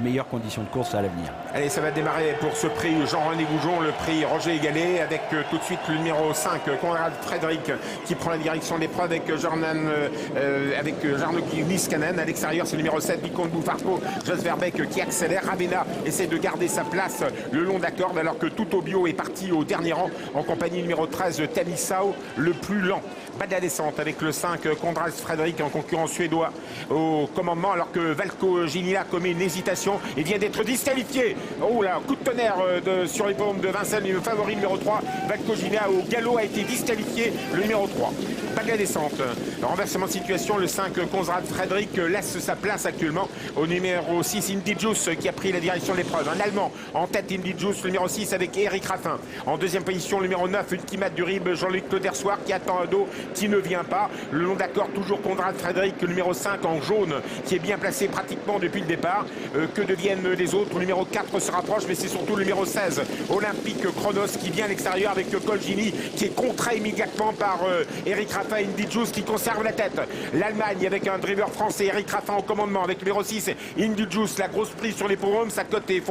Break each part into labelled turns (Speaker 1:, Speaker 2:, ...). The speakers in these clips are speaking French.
Speaker 1: meilleures conditions de course à l'avenir.
Speaker 2: Allez, ça va démarrer pour ce prix Jean-René Goujon, le prix Roger Égalé, avec tout de suite le numéro 5, Conrad Frédéric, qui prend la direction de l'épreuve avec Jarno Niskanen. À l'extérieur, c'est le numéro 7, Vicomte Boufarco, Jos Verbeek qui accélère. Ravena essaie de garder sa place le long de la corde, alors que Tuto Bio est parti au dernier rang en compagnie du numéro 13, Tamisao, le plus lent. Bas de la descente avec le 5, Conrad Frédéric, en concurrent suédois au commandement, alors que Valco Ginila commet une hésitation et vient d'être disqualifié. Oh là, coup de tonnerre sur les paumes de Vincennes, le favori numéro 3. Valco Ginila au galop a été disqualifié, le numéro 3. Pas de la descente. Renversement de situation, le 5, Conrad Frédéric laisse sa place actuellement au numéro 6, Indy Juice, qui a pris la direction de l'épreuve. Un Allemand en tête, Indy Juice, le numéro 6 avec Eric Raffin. En deuxième position, le numéro 9, Ultimat du Rib, Jean-Luc Clodersoir, qui attend un dos, qui ne vient pas. Le long d'accord, toujours Conrad Frédéric, le numéro 5 en jaune, qui est bien placé pratiquement depuis le départ. Que deviennent les autres? Le numéro 4 se rapproche, mais c'est surtout le numéro 16, Olympique Chronos, qui vient à l'extérieur avec Colgini, qui est contraint immédiatement par Eric Raffin. Indy Juice qui conserve la tête. L'Allemagne avec un driver français, Eric Raffin au commandement, avec le numéro 6, Indy Juice. La grosse prise sur les paumes, sa cote est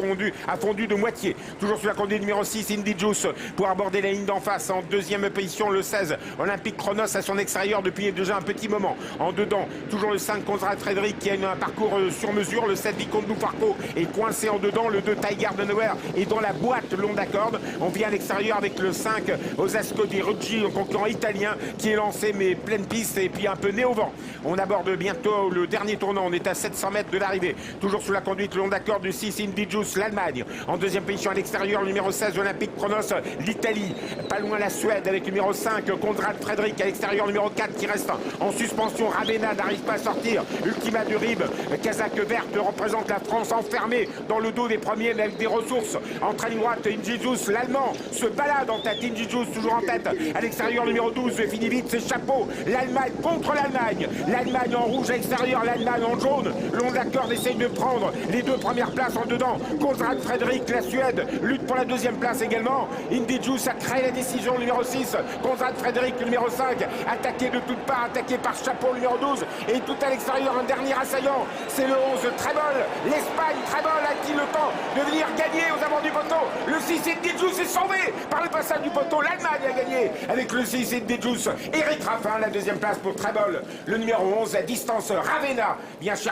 Speaker 2: a fondu de moitié. Toujours sur la conduite numéro 6, Indy Juice, pour aborder la ligne d'en face. En deuxième position, le 16, Olympique Chronos à son extérieur depuis déjà un petit moment. En dedans, toujours le 5, Conrad Frédéric, qui a un parcours sur mesure. Le 7, Vicomte Boufarco est coincé en dedans. Le 2, Tiger de Nowhere est dans la boîte le long de la corde. On vient à l'extérieur avec le 5, Osasco di Ruggi, un concurrent italien, qui est lancé mais pleine piste et puis un peu nez au vent. On aborde bientôt le dernier tournant. On est à 700 mètres de l'arrivée. Toujours sous la conduite le long d'accord du 6, Indy Juice, l'Allemagne. En deuxième position à l'extérieur, le numéro 16, Olympique Chronos, l'Italie. Pas loin la Suède avec le numéro 5, Conrad Frédéric. À l'extérieur, le numéro 4 qui reste en suspension. Ravena n'arrive pas à sortir. Ultima de Rib, casaque verte, représente la France enfermée dans le dos des premiers, mais avec des ressources. En train droite, Indy Juice, l'Allemand, se balade en tête. Indy Juice toujours en tête. À l'extérieur, le numéro 12, finit vite, c'est Chapeau. L'Allemagne contre l'Allemagne. L'Allemagne en rouge à l'extérieur, l'Allemagne en jaune. Le long de la corde essaye de prendre les deux premières places en dedans. Conrad Frédéric, la Suède, lutte pour la deuxième place également. Indy Juice a créé la décision, le numéro 6. Conrad Frédéric, le numéro 5, attaqué de toutes parts, attaqué par Chapeau, le numéro 12. Et tout à l'extérieur, un dernier assaillant. C'est le 11, Trébol. L'Espagne, Trébol a-t-il le temps de venir gagner aux abords du poteau? Le 6, Indy Juice est sauvé par le passage du poteau. L'Allemagne a gagné avec le 6, Indy Juice. Eric Raffin, la deuxième place pour Trébol. Le numéro 11, à distance, Ravena vient chercher